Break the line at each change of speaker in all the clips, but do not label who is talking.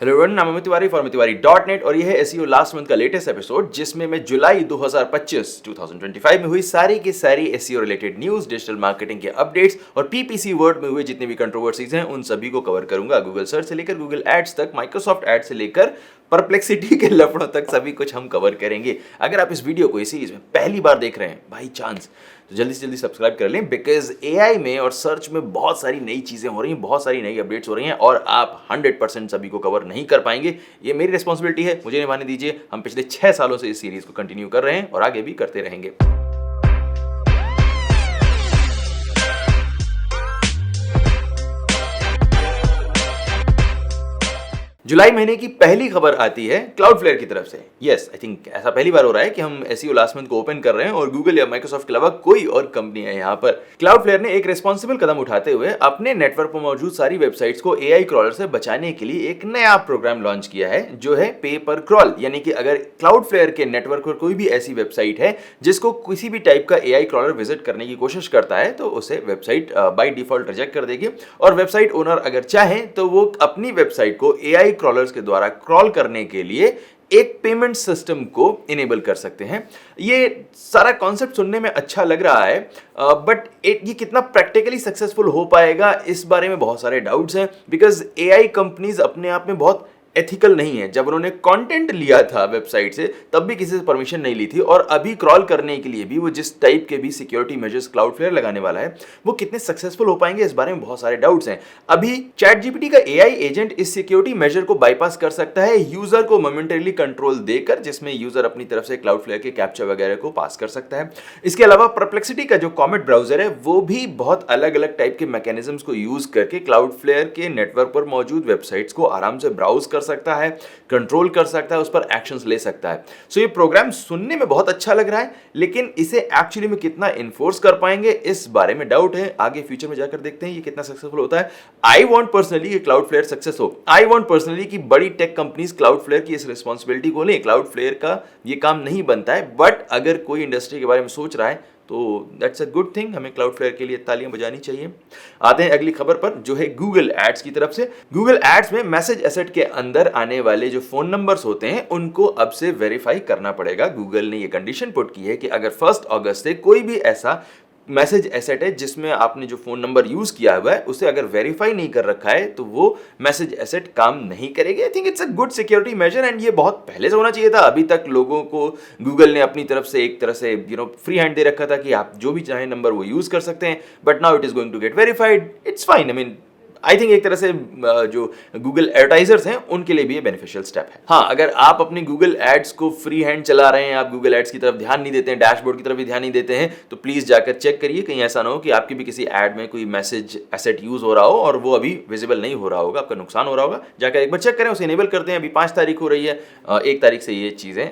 Hello everyone, नाम Amit Tiwari for अमिततिवारी.net और ये है एसईओ लास्ट मंथ का लेटेस्ट एपिसोड जिसमें मैं जुलाई 2025 में हुई सारी की सारी SEO related news, digital marketing के अपडेट्स और पीपीसी वर्ल्ड में हुए जितने भी कंट्रोवर्सीज हैं उन सभी को कवर करूंगा। गूगल सर्च से लेकर गूगल एड्स तक, माइक्रोसॉफ्ट एड्स से लेकर परप्लेक्सिटी के लफड़ों तक सभी कुछ हम कवर करेंगे। अगर आप इस वीडियो को इस सीरीज में पहली बार देख रहे हैं बाई चांस तो जल्दी से जल्दी सब्सक्राइब कर लें, बिकॉज एआई में और सर्च में बहुत सारी नई चीजें हो रही हैं, बहुत सारी नई अपडेट्स हो रही हैं और आप 100% सभी को कवर नहीं कर पाएंगे। ये मेरी रिस्पॉन्सिबिलिटी है, मुझे निभाने दीजिए। हम पिछले 6 सालों से इस सीरीज को कंटिन्यू कर रहे हैं और आगे भी करते रहेंगे। जुलाई महीने की पहली खबर आती है क्लाउडफ्लेयर की तरफ से। यस, आई थिंक ऐसा पहली बार हो रहा है कि हम एसईओ लास्ट मंथ को ओपन कर रहे हैं और गूगल या माइक्रोसॉफ्ट के अलावा कोई और कंपनी है यहाँ पर। क्लाउडफ्लेयर ने एक रिस्पॉन्सिबल कदम उठाते हुए अपने नेटवर्क पर मौजूद सारी वेबसाइट्स को एआई क्रॉलर से बचाने के लिए एक नया प्रोग्राम लॉन्च किया है जो है पे पर क्रॉल। यानी कि अगर क्लाउडफ्लेयर के नेटवर्क पर कोई भी ऐसी वेबसाइट है जिसको किसी भी टाइप का एआई क्रॉलर विजिट करने की कोशिश करता है तो उसे वेबसाइट बाय डिफॉल्ट रिजेक्ट कर देगी और वेबसाइट ओनर अगर चाहे तो वो अपनी वेबसाइट को एआई क्रॉलर्स के द्वारा क्रॉल करने के लिए एक पेमेंट सिस्टम को इनेबल कर सकते हैं। ये सारा कॉन्सेप्ट सुनने में अच्छा लग रहा है, बट ये कितना प्रैक्टिकली सक्सेसफुल हो पाएगा इस बारे में बहुत सारे डाउट्स हैं, बिकॉज एआई कंपनीज अपने आप में बहुत एथिकल नहीं है। जब उन्होंने कंटेंट लिया था वेबसाइट से तब भी किसी से परमिशन नहीं ली थी और अभी क्रॉल करने के लिए भी वो जिस टाइप के भी सिक्योरिटी मेजर्स क्लाउडफ्लेयर लगाने वाला है वो कितने सक्सेसफुल हो पाएंगे इस बारे में बहुत सारे डाउट्स हैं। अभी चैट जीपीटी का एआई एजेंट इस सिक्योरिटी मेजर को बाईपास कर सकता है यूजर को मोमेंटरीली कंट्रोल देकर, जिसमें यूजर अपनी तरफ से क्लाउडफ्लेयर के कैप्चा वगैरह को पास कर सकता है। इसके अलावा परप्लेक्सिटी का जो कॉमेट ब्राउजर है वो भी बहुत अलग अलग टाइप के मैकेनिज्म्स को यूज करके क्लाउडफ्लेयर के नेटवर्क पर मौजूद वेबसाइट्स को आराम से ब्राउज कर सकता है, कंट्रोल कर सकता है, उस पर एक्शंस ले सकता है। सो ये प्रोग्राम सुनने में बहुत अच्छा लग रहा है, लेकिन इसे एक्चुअली में कितना इन्फोर्स कर पाएंगे इस बारे में डाउट है। आगे फ्यूचर में जाकर देखते हैं ये कितना सक्सेसफुल होता है। आई वांट पर्सनली कि क्लाउडफ्लेयर सक्सेस हो। आई वांट पर्सनली कि बड़ी टेक कंपनीज क्लाउडफ्लेयर की इस रिस्पांसिबिलिटी को लें। क्लाउडफ्लेयर का ये काम नहीं बनता है, बट अगर कोई इंडस्ट्री के बारे में सोच रहा है तो दैट्स अ गुड थिंग। हमें क्लाउडफ्लेयर के लिए तालियां बजानी चाहिए। आते हैं अगली खबर पर जो है गूगल एड्स की तरफ से। गूगल एड्स में मैसेज एसेट के अंदर आने वाले जो फोन नंबर्स होते हैं उनको अब से वेरीफाई करना पड़ेगा। गूगल ने ये कंडीशन पुट की है कि अगर 1 अगस्त से कोई भी ऐसा मैसेज एसेट है जिसमें आपने जो फोन नंबर यूज किया हुआ है उसे अगर वेरीफाई नहीं कर रखा है तो वो मैसेज एसेट काम नहीं करेगी। I think it's a good security measure and ये बहुत पहले से होना चाहिए था। अभी तक लोगों को गूगल ने अपनी तरफ से एक तरह से फ्री हैंड दे रखा था कि आप जो भी चाहे नंबर वो यूज कर सकते हैं, but now it is going to get verified. It's fine. I mean I think एक तरह से जो गूगल एडवर्टाइजर्स हैं उनके लिए भी ये बेनिफिशियल स्टेप है। हाँ, अगर आप अपनी गूगल एड्स को फ्री हैंड चला रहे हैं, आप गूगल एड्स की तरफ ध्यान नहीं देते हैं, डैशबोर्ड की तरफ भी ध्यान नहीं देते हैं, तो प्लीज जाकर चेक करिए कहीं ऐसा ना हो कि आपकी भी किसी एड में कोई मैसेज एसेट यूज हो रहा हो और वो अभी विजिबल नहीं हो रहा होगा, आपका नुकसान हो रहा होगा। जाकर एक बार चेक करें, उसे इनेबल करते हैं। अभी 5 तारीख हो रही है, 1 तारीख से ये चीजें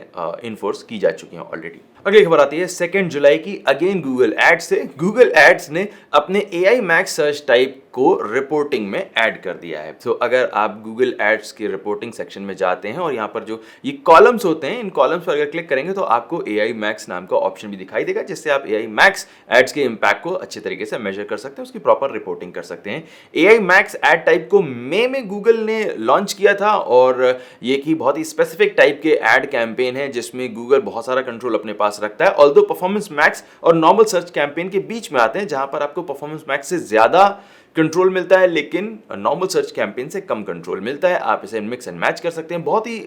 इन्फोर्स की जा चुकी हैं ऑलरेडी। अगली खबर आती है 2 जुलाई की, अगेन गूगल एड्स से। गूगल एड्स ने अपने एआई मैक्स सर्च टाइप को रिपोर्टिंग में ऐड कर दिया है। तो अगर आप गूगल एड्स के रिपोर्टिंग सेक्शन में जाते हैं और यहाँ पर जो ये कॉलम्स होते हैं, इन कॉलम्स पर अगर क्लिक करेंगे तो आपको एआई मैक्स नाम का ऑप्शन भी दिखाई देगा, जिससे आप एआई मैक्स एड्स के इंपैक्ट को अच्छे तरीके से मेजर कर सकते हैं, उसकी प्रॉपर रिपोर्टिंग कर सकते हैं। एआई मैक्स एड टाइप को मई में गूगल ने लॉन्च किया था और ये की बहुत ही स्पेसिफिक टाइप के एड कैंपेन है जिसमें गूगल बहुत सारा कंट्रोल अपने पास रखता है। ऑल्दो परफॉर्मेंस मैक्स और नॉर्मल सर्च कैंपेन के बीच में आते हैं, जहां पर आपको परफॉर्मेंस मैक्स से ज्यादा कंट्रोल मिलता है लेकिन नॉर्मल सर्च कैंपेन से कम कंट्रोल मिलता है। आप इसे मिक्स एंड मैच कर सकते हैं। बहुत ही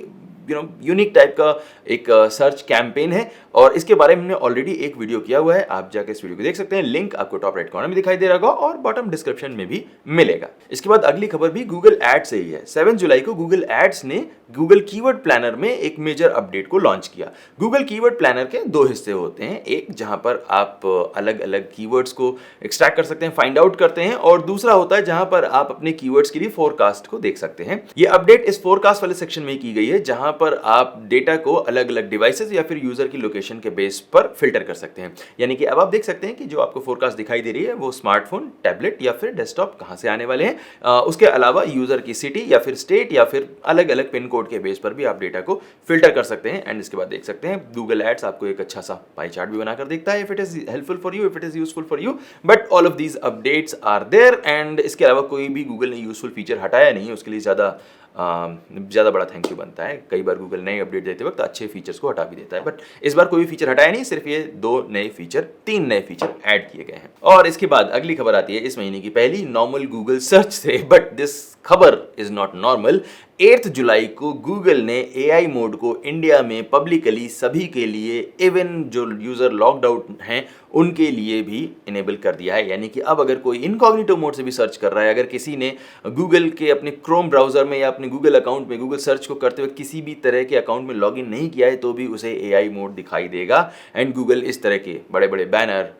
यूनिक टाइप का एक सर्च कैंपेन है और इसके बारे में हमने ऑलरेडी एक वीडियो किया हुआ है, आप जाकर इस वीडियो को देख सकते हैं। लिंक आपको टॉप राइट कॉर्नर में दिखाई दे रहा होगा और बॉटम डिस्क्रिप्शन में भी मिलेगा। इसके बाद अगली खबर भी गूगल एड्स से ही है। 7 जुलाई को गूगल एड्स ने गूगल कीवर्ड प्लानर में एक मेजर अपडेट को लॉन्च किया। गूगल कीवर्ड प्लानर के 2 हिस्से होते हैं, एक जहां पर आप अलग अलग कीवर्ड्स को एक्सट्रैक्ट कर सकते हैं, फाइंड आउट करते हैं, और दूसरा होता है जहां पर आप अपने कीवर्ड्स के लिए फोरकास्ट को देख सकते हैं। ये अपडेट इस फोरकास्ट वाले सेक्शन में की गई है जहां पर आप डेटा को अलग अलग डिवाइसेस या फिर यूजर की लोकेशन के बेस पर फिल्टर कर सकते हैं। यानी कि अब आप देख सकते हैं कि जो आपको फोरकास्ट दिखाई दे रही है वो स्मार्टफोन, टैबलेट या फिर डेस्कटॉप कहां से आने वाले हैं। उसके अलावा यूजर की सिटी या फिर स्टेट या फिर अलग अलग पिन कोड के बेस पर भी आप डेटा को फिल्टर कर सकते हैं। एंड इसके बाद देख सकते हैं गूगल एड्स आपको एक अच्छा सा पाई चार्ट भी बनाकर देखता है, if it is helpful for you, if it is useful for you. But all of these updates are there and इसके अलावा कोई भी गूगल ने यूजफुल फीचर हटाया नहीं है, उसके लिए ज्यादा ज़्यादा बड़ा थैंक यू बनता है। कई बार गूगल नए अपडेट देते वक्त अच्छे फीचर्स को हटा भी देता है, बट इस बार कोई भी फीचर हटाया नहीं, सिर्फ ये 2 नए फीचर 3 नए फीचर ऐड किए गए हैं। और इसके बाद अगली खबर आती है इस महीने की पहली नॉर्मल गूगल सर्च से, बट दिस खबर इज नॉट नॉर्मल। 8 जुलाई को गूगल ने एआई मोड को इंडिया में पब्लिकली सभी के लिए, इवन जो यूजर लॉक्ड आउट हैं उनके लिए भी इनेबल कर दिया है। यानी कि अब अगर कोई इनकॉग्निटो मोड से भी सर्च कर रहा है, अगर किसी ने गूगल के अपने क्रोम ब्राउजर में या अपने गूगल अकाउंट में गूगल सर्च को करते हुए किसी भी तरह के अकाउंट में लॉगिन नहीं किया है, तो भी उसे एआई मोड दिखाई देगा। एंड गूगल इस तरह के बड़े बड़े बैनर,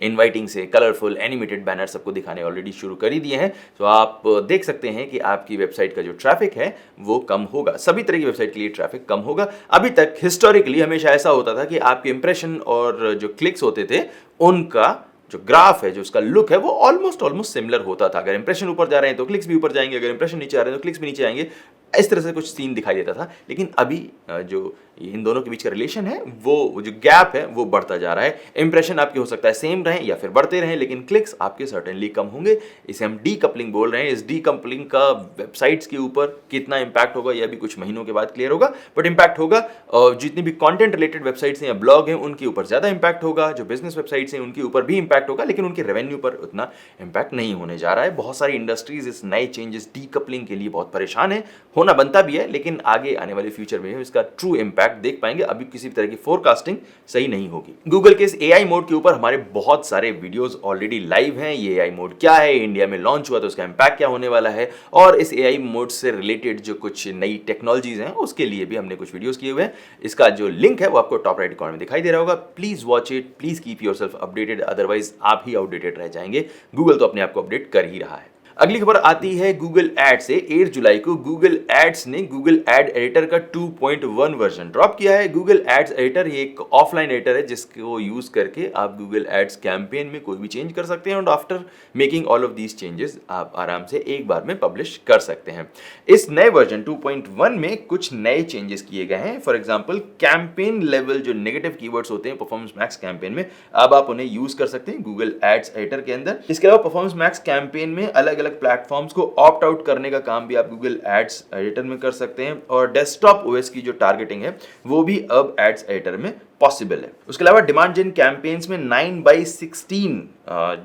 इनवाइटिंग से कलरफुल एनिमेटेड बैनर सबको दिखाने ऑलरेडी शुरू कर ही दिए हैं। तो आप देख सकते हैं कि आपकी वेबसाइट का जो ट्रैफिक है वो कम होगा, सभी तरह की वेबसाइट के लिए ट्रैफिक कम होगा। अभी तक हिस्टोरिकली हमेशा ऐसा होता था कि आपके इंप्रेशन और जो क्लिक्स होते थे उनका जो ग्राफ है, जो उसका लुक है, वो ऑलमोस्ट सिमिलर होता था। अगर इंप्रेशन ऊपर जा रहे हैं तो क्लिक्स भी ऊपर जाएंगे, अगर इंप्रेशन नीचे आ रहे हैं तो क्लिक्स भी नीचे आएंगे। इस तरह से कुछ सीन दिखाई देता था। लेकिन अभी जो इन दोनों के बीच का रिलेशन है, वो जो गैप है वो बढ़ता जा रहा है। इंप्रेशन आपके हो सकता है सेम रहें या फिर बढ़ते रहें, लेकिन क्लिक्स आपके सर्टेनली कम होंगे। इसे हम डीकपलिंग बोल रहे हैं। इस डीकपलिंग का वेबसाइट्स के ऊपर कितना इंपैक्ट होगा यह भी कुछ महीनों के बाद क्लियर होगा, बट इंपैक्ट होगा। जितनी भी कंटेंट रिलेटेड वेबसाइट्स हैं या ब्लॉग हैं उनके ऊपर ज्यादा इंपैक्ट होगा, जो बिजनेस वेबसाइट्स हैं उनके ऊपर भी इंपैक्ट होगा, लेकिन उनके रेवेन्यू पर उतना इंपैक्ट नहीं होने जा रहा है। बहुत सारी इंडस्ट्रीज इस नए चेंजेस डीकपलिंग के लिए बहुत परेशान है, होना बनता भी है, लेकिन आगे आने वाले फ्यूचर में इसका ट्रू इंपैक्ट देख पाएंगे। अभी किसी भी तरह की फोरकास्टिंग सही नहीं होगी। गूगल के इस एआई मोड के ऊपर हमारे बहुत सारे वीडियोस ऑलरेडी लाइव हैं। ये एआई मोड क्या है, इंडिया में लॉन्च हुआ तो उसका इंपैक्ट क्या होने वाला है, और इस एआई मोड से रिलेटेड जो कुछ नई टेक्नोलॉजीज हैं उसके लिए भी हमने कुछ वीडियोस किए हुए हैं। इसका जो लिंक है वो आपको टॉप राइट कॉर्नर में दिखाई दे रहा होगा। Please watch it, please keep yourself updated, otherwise आप ही आउटडेटेड रह जाएंगे। गूगल तो अपने आप को अपडेट कर ही रहा है। अगली खबर आती है गूगल एड से। 8 जुलाई को गूगल एड्स ने गूगल एड एडिटर का 2.1 वर्जन ड्रॉप किया है। गूगल एड्स एडिटर ये एक ऑफलाइन एडिटर है जिसको यूज करके आप गूगल एड्स कैंपेन में कोई भी चेंज कर सकते हैं, और after making all of these changes आप आराम से एक बार में पब्लिश कर सकते हैं। इस नए वर्जन 2.1 में कुछ नए चेंजेस किए गए हैं। फॉर एग्जांपल कैंपेन लेवल जो नेगेटिव कीवर्ड्स होते हैं परफॉर्मेंस मैक्स कैंपेन में, अब आप उन्हें यूज कर सकते हैं गूगल एड्स एडिटर के अंदर। इसके अलावा परफॉर्मेंस मैक्स कैंपेन में अलग अलग प्लेटफॉर्म्स को ऑप्ट आउट करने का काम भी आप गूगल एड्स एडिटर में कर सकते हैं, और डेस्कटॉप ओएस की जो टारगेटिंग है वो भी अब एड्स एडिटर में पॉसिबल है। उसके अलावा डिमांड जेन कैंपेन्स में 9:16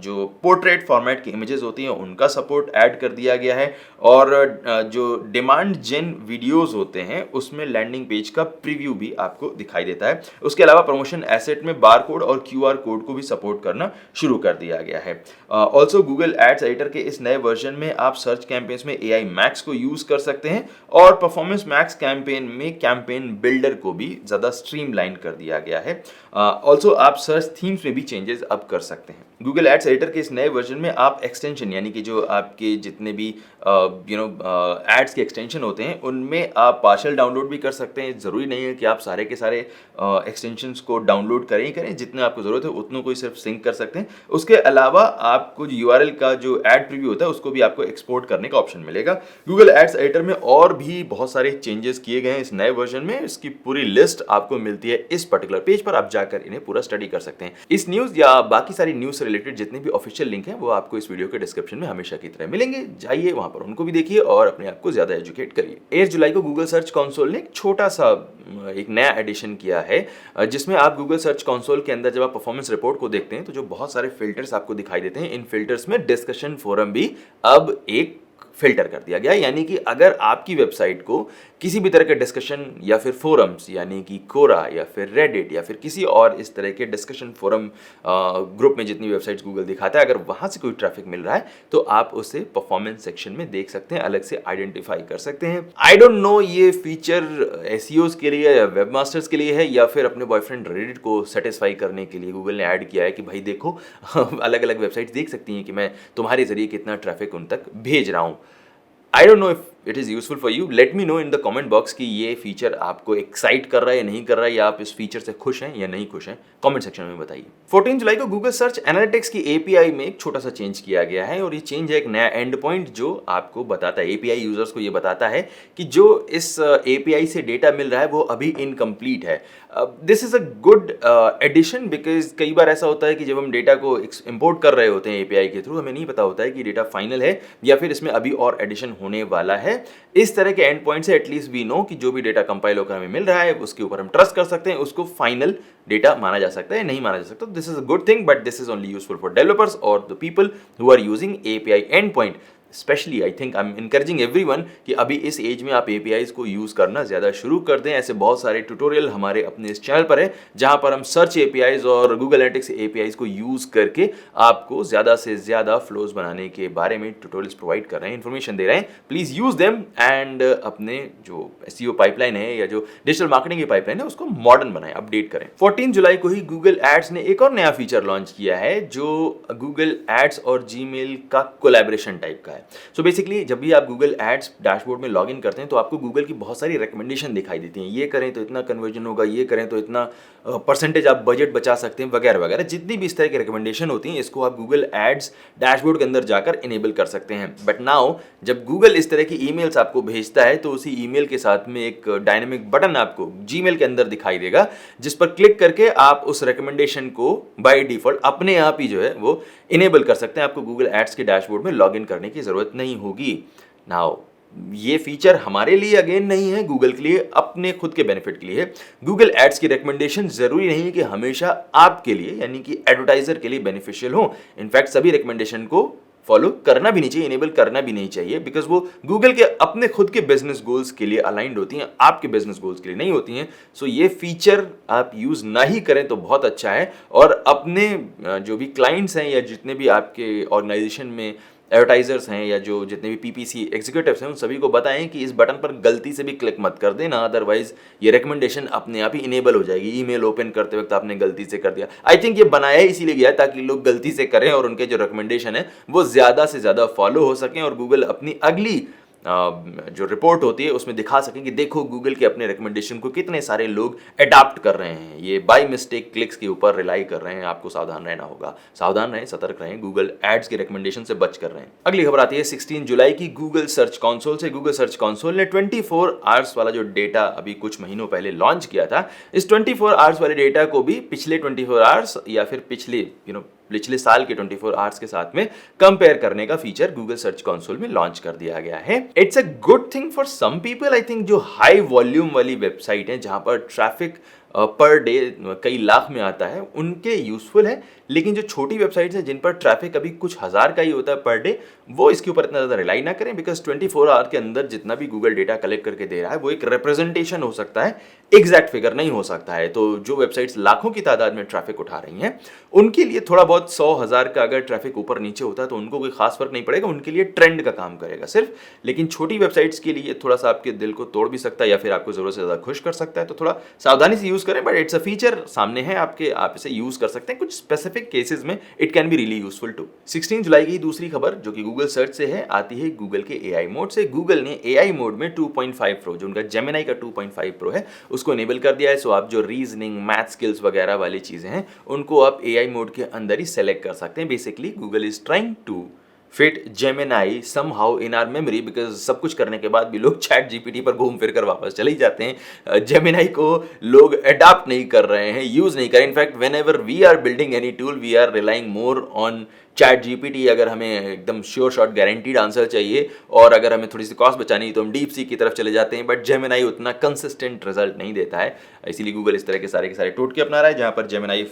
जो पोर्ट्रेट फॉर्मेट की इमेजेस होती हैं उनका सपोर्ट ऐड कर दिया गया है, और जो डिमांड जेन वीडियोस होते हैं उसमें लैंडिंग पेज का प्रीव्यू भी आपको दिखाई देता है। उसके अलावा प्रमोशन एसेट में बारकोड और क्यूआर कोड को भी सपोर्ट करना शुरू कर दिया गया है। ऑल्सो गूगल एड्स एडिटर के इस नए वर्जन में आप सर्च कैंपेन्स में एआई मैक्स को यूज कर सकते हैं, और परफॉर्मेंस मैक्स कैंपेन में कैंपेन बिल्डर को भी ज्यादा स्ट्रीमलाइन कर दिया गया है। ऑल्सो आप सर्च थीम्स में भी चेंजेस अब कर सकते हैं। गूगल एड्स एडिटर के इस नए वर्जन में आप एक्सटेंशन यानी कि जो आपके जितने भी एड्स के एक्सटेंशन होते हैं उनमें आप पार्शियल डाउनलोड भी कर सकते हैं। ज़रूरी नहीं है कि आप सारे के सारे एक्सटेंशंस को डाउनलोड करें ही करें, जितने आपको ज़रूरत है उतनों को ही सिर्फ सिंक कर सकते हैं। उसके अलावा आपको यूआरएल का जो एड प्रीव्यू होता है उसको भी आपको एक्सपोर्ट करने का ऑप्शन मिलेगा। गूगल एड्स एडिटर में और भी बहुत सारे चेंजेस किए गए हैं इस नए वर्जन में। इसकी पूरी लिस्ट आपको मिलती है इस पर्टिकुलर पेज पर, आप जाकर इन्हें पूरा स्टडी कर सकते हैं। इस न्यूज़ या बाकी सारी न्यूज़ से रिलेटेड जितने भी ऑफिशियल लिंक हैं वो आपको इस वीडियो के डिस्क्रिप्शन में हमेशा की तरह मिलेंगे। जाइए वहां पर उनको भी देखिए और अपने आप को ज्यादा एजुकेट करिए। 8 जुलाई को गूगल सर्च कंसोल ने एक छोटा सा एक नया एडिशन किया है, जिसमें आप गूगल सर्च कंसोल के अंदर जब आप परफॉर्मेंस रिपोर्ट को देखते हैं तो जो बहुत सारे फिल्टर्स आपको दिखाई देते हैं, इन फिल्टर्स में डिस्कशन फोरम भी अब एक फिल्टर कर दिया गया। यानी कि अगर आपकी वेबसाइट को किसी भी तरह के डिस्कशन या फिर फोरम्स यानी कि कोरा या फिर रेडिट या फिर किसी और इस तरह के डिस्कशन फोरम ग्रुप में जितनी वेबसाइट्स गूगल दिखाता है, अगर वहां से कोई ट्रैफिक मिल रहा है तो आप उसे परफॉर्मेंस सेक्शन में देख सकते हैं, अलग से आइडेंटिफाई कर सकते हैं। आई डोंट नो ये फीचर एसईओज के लिए या वेब मास्टर्स के लिए है या फिर अपने बॉयफ्रेंड रेडिट को सेटिस्फाई करने के लिए गूगल ने ऐड किया है कि भाई देखो अलग अलग वेबसाइट्स देख सकती हैं कि मैं तुम्हारे जरिए कितना ट्रैफिक उन तक भेज रहा हूँ। I don't know if it is useful for you. Let me know in the comment box कि ये फीचर आपको एक्साइट कर रहा है या नहीं कर रहा है, या आप इस फीचर से खुश हैं या नहीं खुश हैं, कमेंट सेक्शन में बताइए। 14 जुलाई को गूगल सर्च एनालिटिक्स की एपीआई में एक छोटा सा चेंज किया गया है, और ये चेंज है एक नया एंड पॉइंट जो आपको बताता है, एपीआई यूजर्स को ये बताता है कि जो इस एपीआई से डेटा मिल रहा है वो अभी इनकम्प्लीट है। This is a good addition, because कई बार ऐसा होता है कि जब हम डेटा को इंपोर्ट कर रहे होते हैं एपीआई के थ्रू, हमें नहीं पता होता है कि डेटा फाइनल है या फिर इसमें अभी और एडिशन होने वाला है। है। इस तरह के एंड पॉइंट से एटलीस्ट वी नो कि जो भी डेटा कंपाइल होकर हमें मिल रहा है उसके ऊपर हम ट्रस्ट कर सकते हैं, उसको फाइनल डेटा माना जा सकता है, नहीं माना जा सकता। This is a good thing, but this is only useful for developers और the people who are using API endpoint. Specially I think I am encouraging everyone कि अभी इस एज में आप एपीआईज को यूज करना ज्यादा शुरू कर दें। ऐसे बहुत सारे ट्यूटोरियल हमारे अपने इस चैनल पर है जहां पर हम सर्च एपीआईज और गूगल एनालिटिक्स एपीआईज को यूज करके आपको ज्यादा से ज्यादा फ्लोज बनाने के बारे में ट्यूटोरियल्स प्रोवाइड कर रहे हैं, इन्फॉर्मेशन दे रहे हैं। प्लीज यूज देम एंड अपने जो एसईओ पाइपलाइन है या जो डिजिटल मार्केटिंग की पाइपलाइन है उसको मॉडर्न बनाएं, अपडेट करें। 14 जुलाई को ही गूगल एड्स ने एक और नया फीचर लॉन्च किया है जो गूगल एड्स और जीमेल का कोलैबोरेशन टाइप का है। सो बेसिकली जब भी आप गूगल एड्स डैशबोर्ड में लॉगिन करते हैं तो आपको गूगल की बहुत सारी रिकमेंडेशन दिखाई देती हैं, ये करें तो इतना कन्वर्जन होगा, ये करें तो इतना परसेंटेज आप बजट बचा सकते हैं, वगैरह वगैरह। जितनी भी इस तरह की रिकमेंडेशन होती हैं इसको आप गूगल एड्स डैशबोर्ड के अंदर जाकर इनेबल कर सकते हैं। बट नाउ जब गूगल इस तरह की ईमेल्स आपको भेजता है तो उसी ईमेल के साथ में एक डायनेमिक बटन आपको जीमेल के अंदर दिखाई देगा जिस पर क्लिक करके आप उस रिकमेंडेशन को बाय डिफॉल्ट अपने आप ही जो है वो इनेबल कर सकते हैं। आपको गूगल एड्स के डैशबोर्ड में लॉगिन करने की जरूरत नहीं होगी। नाउ ये फीचर हमारे लिए अगेन नहीं है, गूगल के लिए अपने खुद के बेनिफिट के लिए है। गूगल एड्स की रिकमेंडेशन जरूरी नहीं है कि हमेशा आपके लिए यानी कि एडवर्टाइजर के लिए बेनिफिशियल हो। इनफैक्ट सभी रिकमेंडेशन को फॉलो करना भी नहीं चाहिए, इनेबल करना भी नहीं चाहिए, बिकॉज वो गूगल के अपने खुद के बिजनेस गोल्स के लिए अलाइंड होती हैं, आपके बिजनेस गोल्स के लिए नहीं होती हैं। सो ये फीचर आप यूज ना ही करें तो बहुत अच्छा है। और अपने जो भी क्लाइंट्स हैं या जितने भी आपके ऑर्गेनाइजेशन में एडवर्टाइजर्स हैं या जो जितने भी पीपीसी एग्जीक्यूटिव्स हैं उन सभी को बताएं कि इस बटन पर गलती से भी क्लिक मत कर देना, अदरवाइज ये रिकमेंडेशन अपने आप ही इनेबल हो जाएगी। ईमेल ओपन करते वक्त आपने गलती से कर दिया। आई थिंक ये बनाया ही इसीलिए गया है ताकि लोग गलती से करें और उनके जो रिकमेंडेशन है वो ज्यादा से ज्यादा फॉलो हो सकें और गूगल अपनी अगली जो रिपोर्ट होती है उसमें दिखा सकें कि देखो गूगल के अपने रिकमेंडेशन को कितने सारे लोग अडॉप्ट कर रहे हैं, ये बाय मिस्टेक क्लिक्स के ऊपर रिलाई कर रहे हैं। आपको सावधान रहना होगा, सावधान रहें, सतर्क रहें, गूगल एड्स के रिकमेंडेशन से बच कर रहे हैं। अगली खबर आती है 16 जुलाई की गूगल सर्च कंसोल से। गूगल सर्च कंसोल ने 24 आवर्स वाला जो डेटा अभी कुछ महीनों पहले लॉन्च किया था, इस 24 आवर्स वाले डेटा को भी पिछले 24 आवर्स या फिर पिछले साल के 24 आवर्स के साथ में कंपेयर करने का फीचर गूगल सर्च कंसोल में लॉन्च कर दिया गया है। It's a good thing for some people. I think जो हाई वॉल्यूम वाली वेबसाइट है जहां पर ट्रैफिक पर डे कई लाख में आता है उनके यूजफुल है, लेकिन जो छोटी वेबसाइट्स हैं जिन पर ट्रैफिक अभी कुछ हज़ार का ही होता है पर डे, वो इसके ऊपर इतना ज़्यादा रिलाई ना करें। बिकॉज 24 आवर के अंदर जितना भी गूगल डेटा कलेक्ट करके दे रहा है वो एक रिप्रेजेंटेशन हो सकता है, एग्जैक्ट फिगर नहीं हो सकता है। तो जो वेबसाइट्स लाखों की तादाद में ट्रैफिक उठा रही हैं उनके लिए थोड़ा बहुत 100,000 का अगर ट्रैफिक ऊपर नीचे होता है तो उनको कोई खास फर्क नहीं पड़ेगा, उनके लिए ट्रेंड का काम करेगा सिर्फ। लेकिन छोटी वेबसाइट्स के लिए थोड़ा सा आपके दिल को तोड़ भी सकता है या फिर आपको जरूरत से ज़्यादा खुश कर सकता है, तो थोड़ा सावधानी से यूज़ करें। बट इट्स अ फीचर सामने है आपके, आप इसे यूज़ कर सकते हैं। कुछ स्पेसिफिक केसेस में it can be really useful too. 16 जुलाई की दूसरी खबर जो कि गूगल सर्च से है आती है गूगल के एआई मोड से। गूगल ने एआई मोड में 2.5 प्रो जो उनका जेमिनी का 2.5 प्रो है उसको इनेबल कर दिया है। सो आप जो रीजनिंग, मैथ स्किल्स वगैरह वाली चीजें हैं उनको आप एआई मोड के अंदर ही सेलेक्ट कर सकते हैं। Basically Google is trying to fit Gemini somehow in our memory, because सब कुछ करने के बाद भी लोग चैट जीपीटी पर घूम फिर कर वापस चले ही जाते हैं। जेमिनी को लोग अडॉप्ट नहीं कर रहे हैं, यूज नहीं कर रहे। In fact whenever we are building any tool we are relying more on ChatGPT. अगर हमें एकदम श्योर शॉट गारंटीड आंसर चाहिए और अगर हमें थोड़ी सी कॉस्ट बचानी है तो हम डीप सी की तरफ चले जाते हैं। बट जेमिनी उतना कंसिस्टेंट रिजल्ट नहीं देता है, इसीलिए गूगल इस तरह के सारे टोटके अपना रहा है जहां पर जेमिनी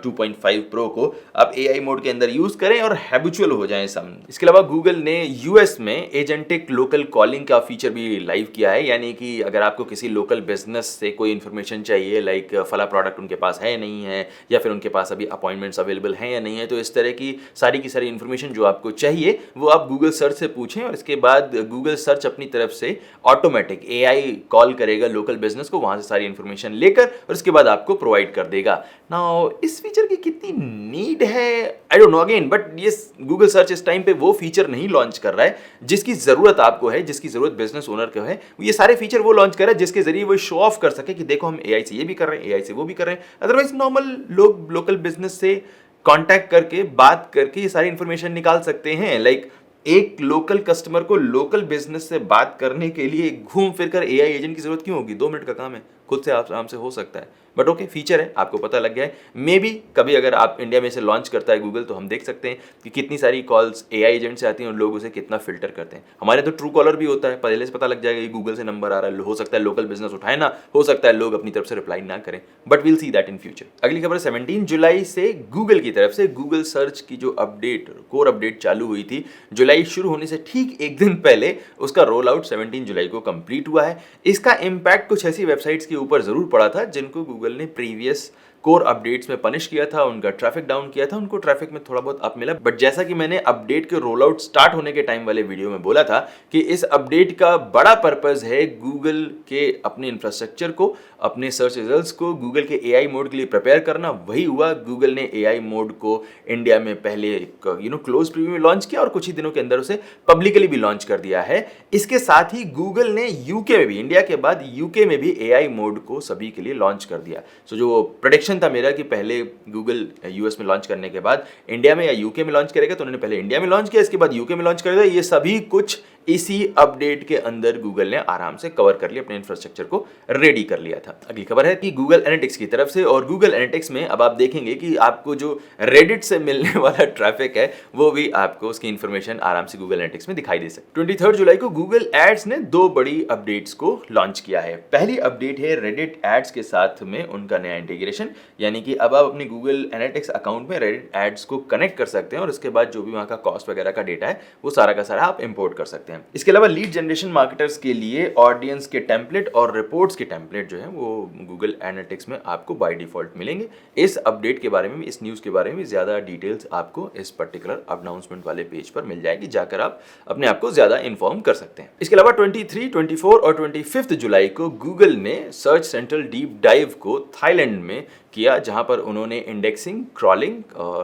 2.5 प्रो को आप एआई मोड के अंदर यूज करें और हैबिचुअल हो जाएं सम। इसके अलावा गूगल ने यूएस में एजेंटिक लोकल कॉलिंग का फीचर भी लाइव किया है, यानी कि अगर आपको किसी लोकल बिजनेस से कोई इन्फॉर्मेशन चाहिए, लाइक फला प्रोडक्ट उनके पास है नहीं है या फिर उनके पास अभी अपॉइंटमेंट्स अवेलेबल हैं या नहीं है, तो इस तरह की सारी इन्फॉर्मेशन जो आपको चाहिए वो आप गूगल सर्च से पूछें और इसके बाद गूगल सर्च अपनी तरफ से ऑटोमेटिक एआई कॉल करेगा लोकल बिजनेस को, वहां से सारी इन्फॉर्मेशन लेकर और उसके बाद आपको प्रोवाइड कर देगा। नाउ इस फीचर की कितनी नीड है I don't know again, but ये गूगल सर्च इस टाइम पे वो फीचर नहीं लॉन्च कर रहा है जिसकी जरूरत आपको है, जिसकी जरूरत बिजनेस ओनर को है। ये सारे फीचर वो लॉन्च कर रहा है जिसके जरिए वो शो ऑफ कर सके कि देखो हम एआई से ये भी कर रहे हैं, एआई से वो भी कर रहे हैं। अदरवाइज नॉर्मल लोग लोकल बिजनेस से कांटेक्ट करके बात करके ये सारी इंफॉर्मेशन निकाल सकते हैं। लाइक एक लोकल कस्टमर को लोकल बिजनेस से बात करने के लिए घूम फिर कर एआई एजेंट की जरूरत क्यों होगी? 2 मिनट का काम है, खुद से आराम से हो सकता है। बट ओके, फीचर है, आपको पता लग गया है। मे बी कभी अगर आप इंडिया में से लॉन्च करता है गूगल, तो हम देख सकते हैं कि कितनी सारी कॉल्स एआई एजेंट से आती हैं और लोग उसे कितना फिल्टर करते हैं। हमारे तो ट्रू कॉलर भी होता है, पहले से पता लग जाएगा कि गूगल से नंबर आ रहा है, हो सकता है लोकल बिजनेस उठाए ना, हो सकता है लोग अपनी तरफ से रिप्लाई ना करें, but will see that in future. अगली खबर 17 जुलाई से गूगल की तरफ से गूगल सर्च की जो अपडेट, कोर अपडेट चालू हुई थी, जुलाई शुरू होने से ठीक एक दिन पहले उसका रोल आउट 17 जुलाई को कंप्लीट हुआ है। इसका इम्पैक्ट कुछ ऐसी वेबसाइट्स के ऊपर जरूर पड़ा था जिनको गूगल ने प्रीवियस कोर अपडेट्स में पनिश किया था, उनका ट्रैफिक डाउन किया था, उनको ट्रैफिक में थोड़ा बहुत अप मिला। बट जैसा कि मैंने अपडेट के रोल आउट स्टार्ट होने के टाइम वाले वीडियो में बोला था कि इस अपडेट का बड़ा पर्पस है गूगल के अपने इंफ्रास्ट्रक्चर को, अपने सर्च रिजल्ट्स को गूगल के एआई मोड के लिए प्रिपेयर करना। वही हुआ, गूगल ने एआई मोड को इंडिया में पहले एक क्लोज प्रीव्यू में लॉन्च किया और कुछ ही दिनों के अंदर उसे पब्लिकली भी लॉन्च कर दिया है। इसके साथ ही गूगल ने यूके में भी, इंडिया के बाद यूके में भी एआई मोड को सभी के लिए लॉन्च कर दिया। सो जो प्रेडिक्शन था मेरा कि पहले गूगल यूएस में लॉन्च करने के बाद इंडिया में या यूके में लॉन्च करेगा, तो उन्होंने पहले इंडिया में लॉन्च किया, इसके बाद यूके में लॉन्च करेगा। ये सभी कुछ इसी अपडेट के अंदर गूगल ने आराम से कवर कर लिया, अपने इंफ्रास्ट्रक्चर को रेडी कर लिया था। अगली खबर है कि गूगल एनालिटिक्स की तरफ से, और गूगल एनालिटिक्स में अब आप देखेंगे कि आपको जो रेडिट से मिलने वाला ट्रैफिक है वो भी आपको उसकी इंफॉर्मेशन आराम से गूगल एनालिटिक्स में दिखाई दे सकती है। 23 जुलाई को गूगल एड्स ने दो बड़ी अपडेट्स को लॉन्च किया है। पहली अपडेट है रेडिट एड्स के साथ में उनका नया इंटीग्रेशन, यानी कि अब आप अपने गूगल एनालिटिक्स अकाउंट में रेडिट एड्स को कनेक्ट कर सकते हैं और उसके बाद जो भी वहां का कॉस्ट वगैरह का डेटा है वो सारा का सारा आप इंपोर्ट कर सकते हैं। इसके अलावा लीड जनरेशन मार्केटर्स के लिए ऑडियंस के टेम्पलेट और रिपोर्ट्स के टेम्पलेट जो है वो गूगल एनालिटिक्स में आपको बाय डिफॉल्ट मिलेंगे। इस अपडेट के बारे में, इस न्यूज़ के बारे में ज़्यादा डिटेल्स आपको इस पर्टिकुलर अनाउंसमेंट वाले पेज पर मिल जाएगी, जाकर आप अपने आप को ज़्यादा इन्फॉर्म कर सकते हैं। इसके अलावा 23, 24 और 25 जुलाई को गूगल ने सर्च सेंट्रल डीप डाइव को थाईलैंड में किया, जहां पर उन्होंने इंडेक्सिंग, क्रॉलिंग,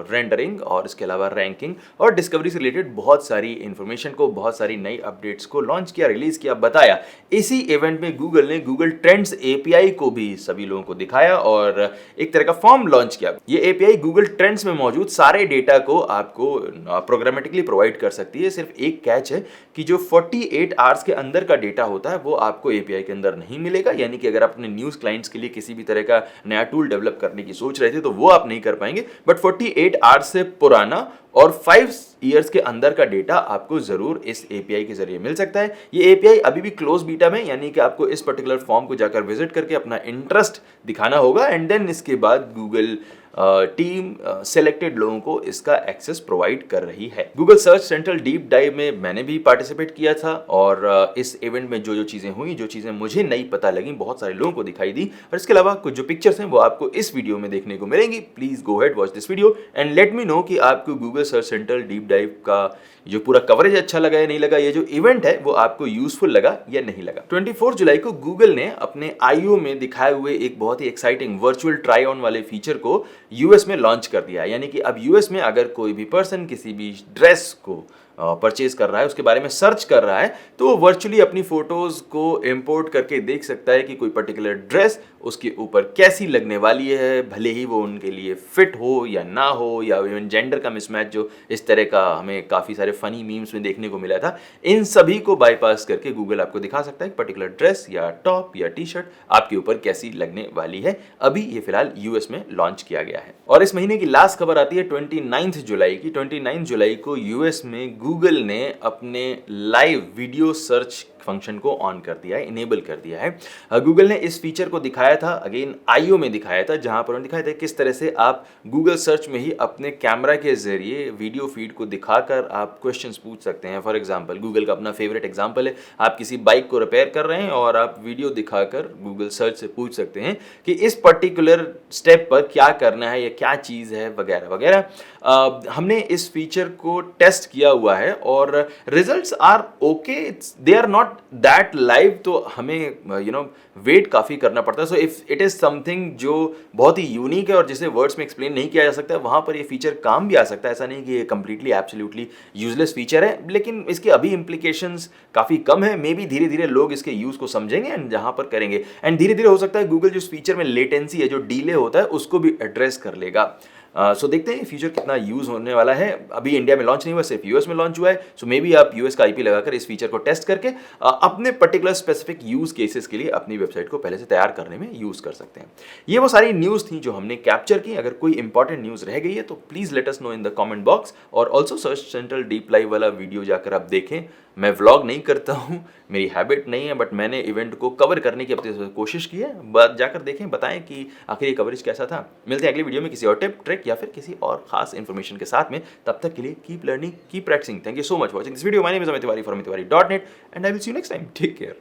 रेंडरिंग और इसके अलावा रैंकिंग और डिस्कवरी से रिलेटेड बहुत सारी इंफॉर्मेशन को, बहुत सारी नई अपडेट्स को लॉन्च किया, रिलीज किया, बताया। इसी इवेंट में गूगल ने गूगल ट्रेंड्स एपीआई को भी सभी लोगों को दिखाया और एक तरह का फॉर्म लॉन्च किया। ये एपीआई गूगल ट्रेंड्स में मौजूद सारे डेटा को आपको प्रोग्रामेटिकली प्रोवाइड कर सकती है। सिर्फ एक कैच है कि जो 48 आवर्स के अंदर का डेटा होता है वो आपको एपीआई के अंदर नहीं मिलेगा, यानी कि अगर आप अपने न्यूज़ क्लाइंट्स के लिए किसी भी तरह का नया टूल डेवलप करने की सोच रहे थे तो वो आप नहीं कर पाएंगे। बट 48 आवर्स से पुराना और 5 ईयर्स के अंदर का डेटा आपको जरूर इस एपीआई के जरिए मिल सकता है। ये एपीआई अभी भी क्लोज बीटा में, यानी कि आपको इस पर्टिकुलर फॉर्म को जाकर विजिट करके अपना इंटरेस्ट दिखाना होगा एंड देन इसके बाद गूगल टीम सेलेक्टेड लोगों को इसका एक्सेस प्रोवाइड कर रही है। Google search central deep dive में मैंने भी पार्टिसिपेट किया था और इस इवेंट में जो जो चीज़ें हुई, जो चीज़ें मुझे नई पता लगी, बहुत सारे लोगों को दिखाई दी। और इसके अलावा कुछ जो पिक्चर्स हैं वो आपको इस वीडियो में देखने को मिलेंगी। Please go head, watch this video and let me know कि आपको Google search central deep dive का जो पूरा कवरेज अच्छा लगा या नहीं लगा, ये जो इवेंट है वो आपको यूजफुल लगा या नहीं लगा। 24 जुलाई को गूगल ने अपने आईओ में दिखाए हुए एक बहुत ही एक्साइटिंग वर्चुअल ट्राई ऑन वाले फीचर को यूएस में लॉन्च कर दिया है। यानी कि अब यूएस में अगर कोई भी पर्सन किसी भी ड्रेस को परचेज कर रहा है, उसके बारे में सर्च कर रहा है, तो वो वर्चुअली अपनी फोटोज को इंपोर्ट करके देख सकता है कि कोई पर्टिकुलर ड्रेस उसके ऊपर कैसी लगने वाली है, भले ही वो उनके लिए फिट हो या ना हो, या इवन जेंडर का मिसमैच जो इस तरह का हमें काफ़ी सारे फनी मीम्स में देखने को मिला था, इन सभी को बाईपास करके गूगल आपको दिखा सकता है कि पर्टिकुलर ड्रेस या टॉप या टी शर्ट आपके ऊपर कैसी लगने वाली है। अभी ये फिलहाल यूएस में लॉन्च किया गया है। और इस महीने की लास्ट खबर आती है 29 जुलाई की। 29 जुलाई को यूएस में गूगल ने अपने लाइव वीडियो सर्च फंक्शन को ऑन कर दिया है, इनेबल कर दिया है। गूगल ने इस फीचर को दिखाया था, अगेन आईओ में दिखाया था, जहां पर उन्होंने दिखाया था किस तरह से आप गूगल सर्च में ही अपने कैमरा के जरिए वीडियो फीड को दिखाकर आप क्वेश्चंस पूछ सकते हैं। फॉर एग्जांपल, गूगल का अपना फेवरेट एग्जांपल है, आप किसी बाइक को रिपेयर कर रहे हैं और आप वीडियो दिखाकर गूगल सर्च से पूछ सकते हैं कि इस पर्टिकुलर स्टेप पर क्या करना है या क्या चीज़ है वगैरह वगैरह। हमने इस फीचर को टेस्ट किया हुआ है और results are okay, they are not that live, तो हमें वेट काफ़ी करना पड़ता है। So if it is something जो बहुत ही यूनिक है और जिसे वर्ड्स में एक्सप्लेन नहीं किया जा सकता है, वहाँ पर ये फीचर काम भी आ सकता है। ऐसा नहीं कि ये कंप्लीटली एब्सोल्युटली यूजलेस फीचर है, लेकिन इसके अभी इंप्लीकेशंस काफ़ी कम है। मे बी धीरे धीरे लोग इसके यूज़ को समझेंगे एंड जहाँ पर करेंगे, एंड धीरे धीरे हो सकता है गूगल जो इस फीचर में लेटेंसी है, जो डीले होता है, उसको भी एड्रेस कर लेगा। सो देखते हैं फीचर कितना यूज होने वाला है। अभी इंडिया में लॉन्च नहीं हुआ, सिर्फ यूएस में लॉन्च हुआ है। सो मे बी आप यूएस का आईपी लगाकर इस फीचर को टेस्ट करके अपने पर्टिकुलर स्पेसिफिक यूज केसेस के लिए अपनी वेबसाइट को पहले से तैयार करने में यूज कर सकते हैं। ये वो सारी न्यूज थी जो हमने कैप्चर की। अगर कोई इंपॉर्टेंट न्यूज रह गई है तो please let us know in the comment box, और also search central deep live वाला वीडियो जाकर आप देखें। मैं व्लॉग नहीं करता हूँ, मेरी हैबिट नहीं है, बट मैंने इवेंट को कवर करने की अपनी कोशिश की है। बात जाकर देखें, बताएं कि आखिर ये कवरेज कैसा था। मिलते हैं अगली वीडियो में किसी और टिप, ट्रिक या फिर किसी और खास इन्फॉर्मेशन के साथ में। तब तक के लिए keep learning, keep practising. Thank you so much watching this video. My name is Amit Tiwari from tiwari.net, and I will see you next time. Take care.